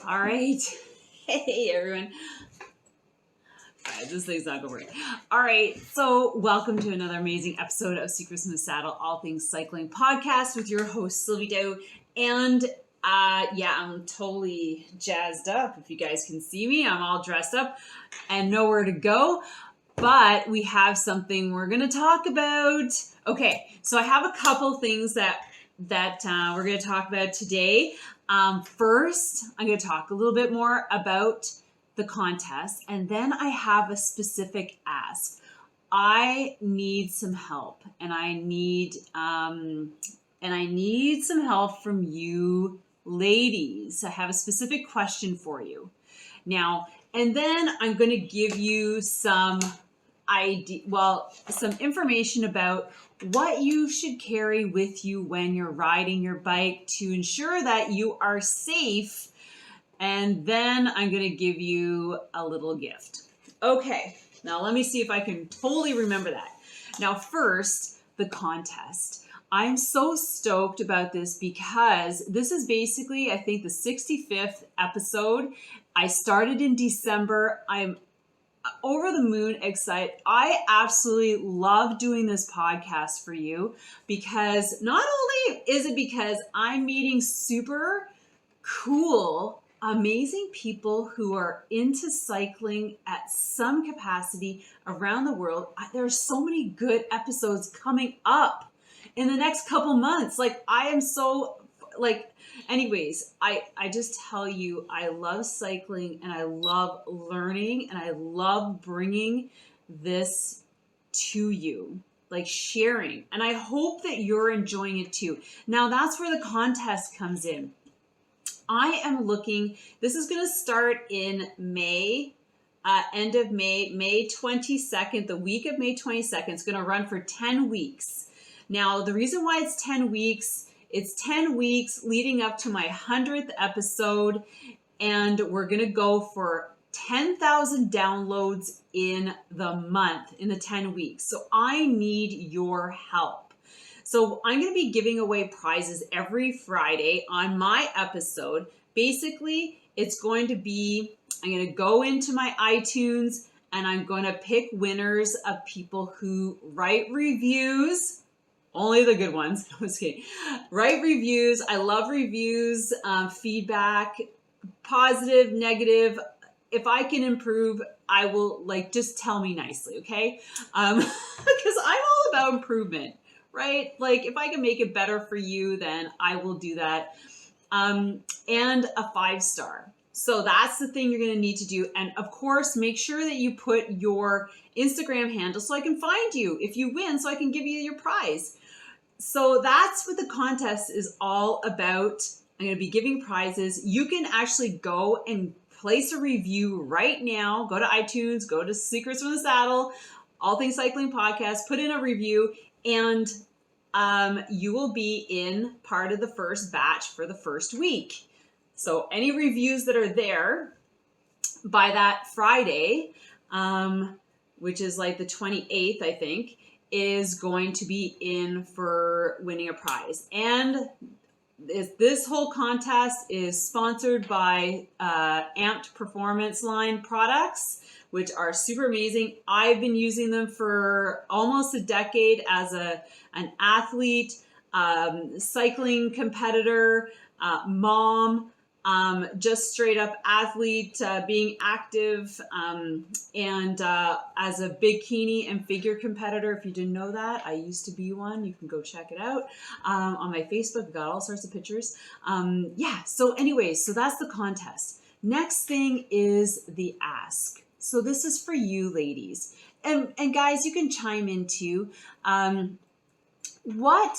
All right. Hey, everyone. All right, this thing's not going to work. All right. So, welcome to another amazing episode of Secrets in the Saddle, All Things Cycling podcast with your host, Sylvie Dow. And I'm totally jazzed up. If you guys can see me, I'm all dressed up and nowhere to go. But we have something we're going to talk about. Okay. So, I have a couple things that we're going to talk about today. First, I'm going to talk a little bit more about the contest, and then I have a specific ask. I need some help, and I need some help from you ladies. I have a specific question for you now, and then I'm going to give you some information about what you should carry with you when you're riding your bike to ensure that you are safe. And then I'm going to give you a little gift. Okay, now let me see if I can totally remember that. Now, first, the contest. I'm so stoked about this because this is basically, I think, the 65th episode. I started in December. I'm over the moon excited. I absolutely love doing this podcast for you because not only is it because I'm meeting super cool, amazing people who are into cycling at some capacity around the world. There are so many good episodes coming up in the next couple months. Anyways, I just tell you, I love cycling and I love learning and I love bringing this to you, like sharing. And I hope that you're enjoying it too. Now that's where the contest comes in. I am looking, this is going to start in May, end of May, May 22nd, the week of May 22nd. It's going to run for 10 weeks. Now, the reason why it's 10 weeks, it's 10 weeks leading up to my 100th episode, and we're going to go for 10,000 downloads in the month, in the 10 weeks. So I need your help. So I'm going to be giving away prizes every Friday on my episode. Basically, it's going to be, I'm going to go into my iTunes and I'm going to pick winners of people who write reviews. Only the good ones. I was kidding. Write reviews. I love reviews, feedback, positive, negative. If I can improve, I will just tell me nicely, okay? Because I'm all about improvement. Right? Like if I can make it better for you, then I will do that. And a 5-star. So that's the thing you're going to need to do. And of course, make sure that you put your Instagram handle so I can find you if you win, so I can give you your prize. So that's what the contest is all about. I'm going to be giving prizes. You can actually go and place a review right now. Go to iTunes, go to Secrets from the Saddle, All Things Cycling Podcast, put in a review, and you will be in part of the first batch for the first week. So any reviews that are there by that Friday, which is like the 28th, I think, is going to be in for winning a prize. And this whole contest is sponsored by Amped Performance Line products, which are super amazing. I've been using them for almost a decade as an athlete, cycling competitor, mom, just straight up athlete, being active, and as a bikini and figure competitor. If you didn't know that, I used to be one. You can go check it out on my Facebook. I've got all sorts of pictures. So anyways, so that's the contest. Next thing is the ask. So this is for you ladies. And guys, you can chime in too. I want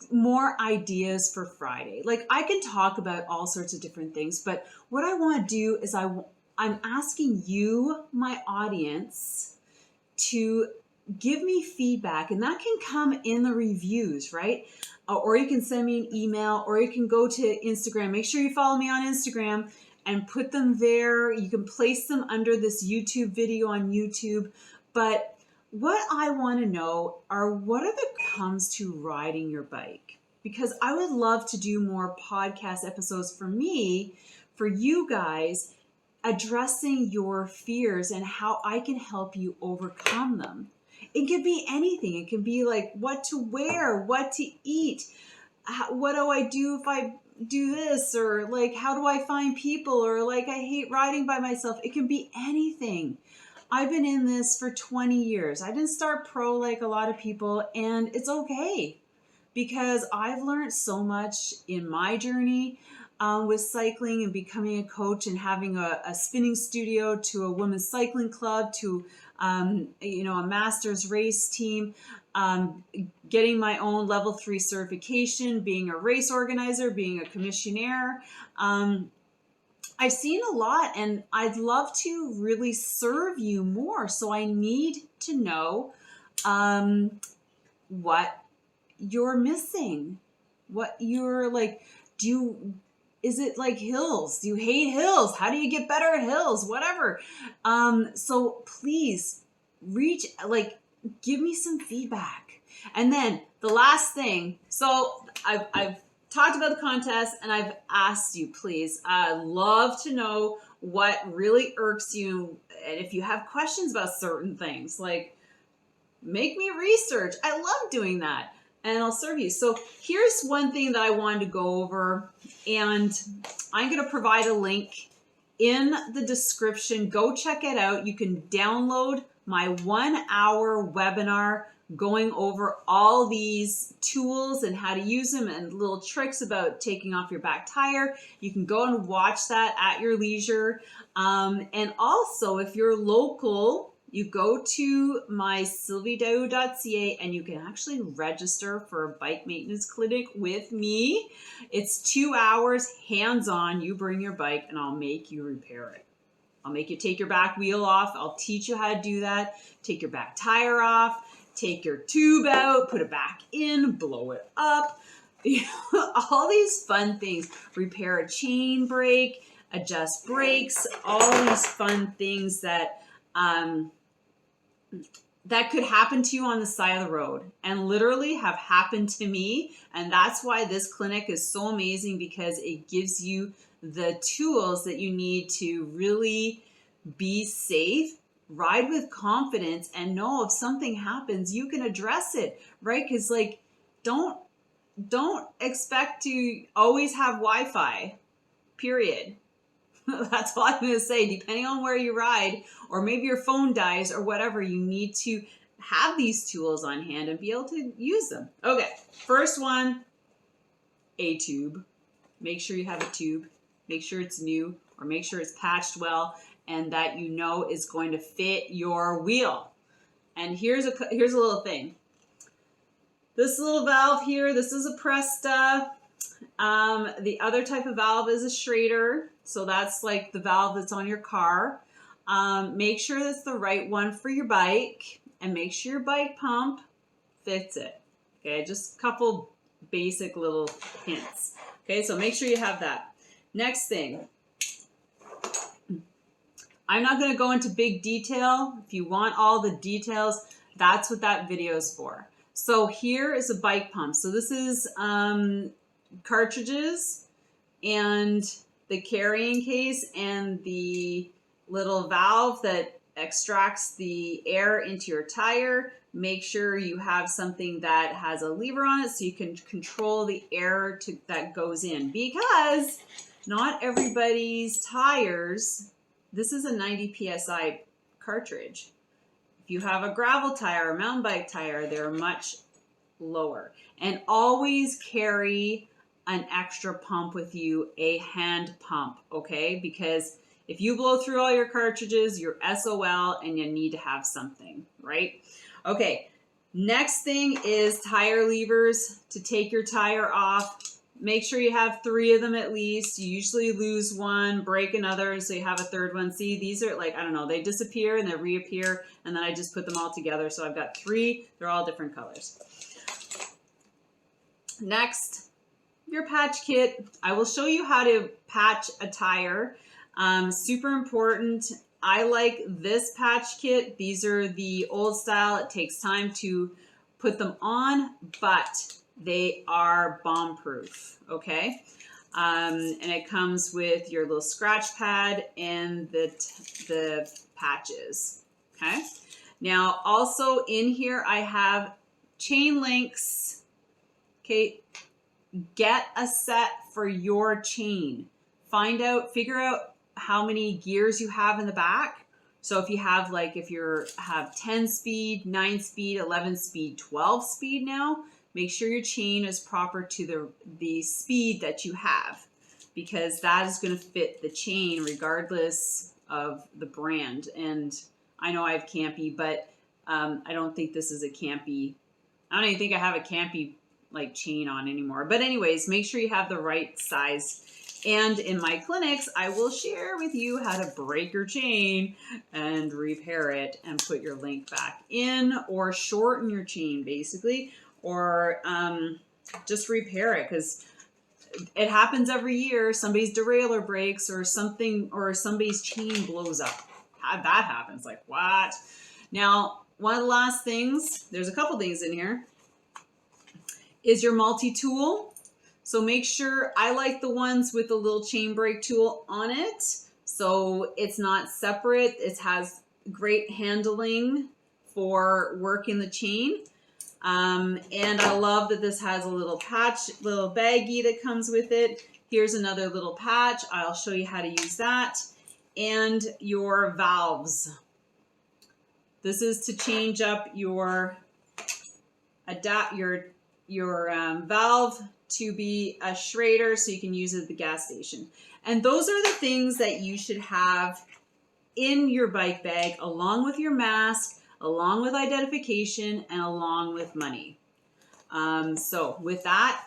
more ideas for Friday. Like I can talk about all sorts of different things, but what I want to do is I'm asking you, my audience, to give me feedback, and that can come in the reviews, right? Or you can send me an email, or you can go to Instagram. Make sure you follow me on Instagram and put them there. You can place them under this YouTube video on YouTube. But what I want to know are, what are the comes to riding your bike? because I would love to do more podcast episodes for me, for you guys, addressing your fears and how I can help you overcome them. It could be anything. It can be like what to wear, what to eat, what do I do if I do this, or like how do I find people, or like I hate riding by myself. It can be anything. I've been in this for 20 years. I didn't start pro like a lot of people, and it's okay because I've learned so much in my journey with cycling and becoming a coach and having a spinning studio, to a women's cycling club, to a master's race team, getting my own level 3 certification, being a race organizer, being a commissionaire. I've seen a lot, and I'd love to really serve you more. So I need to know what you're missing, what you're like. Is it like hills? Do you hate hills? How do you get better at hills? Whatever. So please give me some feedback. And then the last thing, so I've talked about the contest, and I've asked you, please, I'd love to know what really irks you. And if you have questions about certain things, like, make me research. I love doing that, and I'll serve you. So here's one thing that I wanted to go over, and I'm going to provide a link in the description. Go check it out. You can download my 1-hour webinar going over all these tools and how to use them and little tricks about taking off your back tire. You can go and watch that at your leisure. And also, if you're local, you go to my sylviedaou.ca and you can actually register for a bike maintenance clinic with me. It's 2 hours hands-on. You bring your bike and I'll make you repair it. I'll make you take your back wheel off. I'll teach you how to do that. Take your back tire off, take your tube out, put it back in, blow it up. All these fun things. Repair a chain brake, adjust brakes, all these fun things that could happen to you on the side of the road, and literally have happened to me. And that's why this clinic is so amazing, because it gives you the tools that you need to really be safe, ride with confidence, and know if something happens, you can address it, right? Because don't expect to always have Wi-Fi, period. That's all I'm going to say. Depending on where you ride, or maybe your phone dies or whatever, you need to have these tools on hand and be able to use them. Okay, first one, a tube. Make sure you have a tube. Make sure it's new, or make sure it's patched well and that you know is going to fit your wheel. And here's a little thing. This little valve here, this is a Presta. The other type of valve is a Schrader. So that's like the valve that's on your car. Make sure that's the right one for your bike, and make sure your bike pump fits it. Okay, just a couple basic little hints. Okay, so make sure you have that. Next thing, I'm not going to go into big detail. If you want all the details, that's what that video is for. So here is a bike pump. So this is cartridges and the carrying case and the little valve that extracts the air into your tire. Make sure you have something that has a lever on it so you can control the air that goes in, because not everybody's tires, this is a 90 PSI cartridge. If you have a gravel tire or mountain bike tire, they're much lower. And always carry an extra pump with you, a hand pump, okay? Because if you blow through all your cartridges, you're SOL and you need to have something, right? Okay, next thing is tire levers to take your tire off. Make sure you have 3 of them at least. You usually lose one, break another, so you have a third one. See, these are like, I don't know, they disappear and they reappear, and then I just put them all together. So I've got 3. They're all different colors. Next, your patch kit. I will show you how to patch a tire. Super important. I like this patch kit. These are the old style. It takes time to put them on, but They are bomb proof, okay? And it comes with your little scratch pad and the patches, okay? Now, also in here, I have chain links, okay? Get a set for your chain. Figure out how many gears you have in the back. So if you have have 10 speed, 9 speed, 11 speed, 12 speed now, make sure your chain is proper to the speed that you have, because that is going to fit the chain regardless of the brand. And I know I have Campy, but I don't think this is a Campy. I don't even think I have a Campy like chain on anymore. But anyways, make sure you have the right size. And in my clinics, I will share with you how to break your chain and repair it and put your link back in, or shorten your chain basically, or just repair it, because it happens every year. Somebody's derailleur breaks or something, or somebody's chain blows up. That happens, like what? Now, one of the last things, there's a couple things in here, is your multi-tool. So make sure, I like the ones with the little chain break tool on it, so it's not separate. It has great handling for working the chain. And I love that this has a little little baggie that comes with it. Here's another little patch. I'll show you how to use that. And your valves. This is to change up your valve to be a Schrader, so you can use it at the gas station. And those are the things that you should have in your bike bag, along with your mask, along with identification, and along with money. So with that,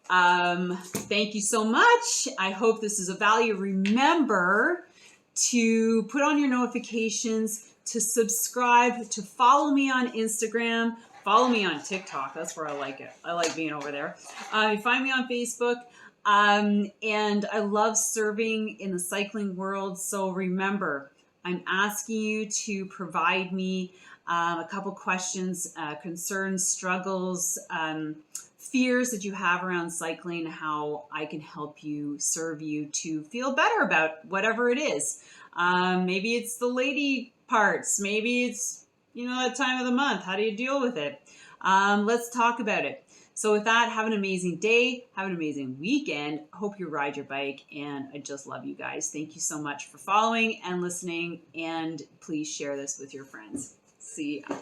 thank you so much. I hope this is of value. Remember to put on your notifications, to subscribe, to follow me on Instagram. Follow me on TikTok. That's where I like it. I like being over there. You find me on Facebook. And I love serving in the cycling world. So remember, I'm asking you to provide me a couple questions, concerns, struggles, fears that you have around cycling, how I can help you, serve you to feel better about whatever it is. Maybe it's the lady parts. Maybe it's that time of the month. How do you deal with it? Let's talk about it. So with that, have an amazing day. Have an amazing weekend. Hope you ride your bike. And I just love you guys. Thank you so much for following and listening. And please share this with your friends. See ya.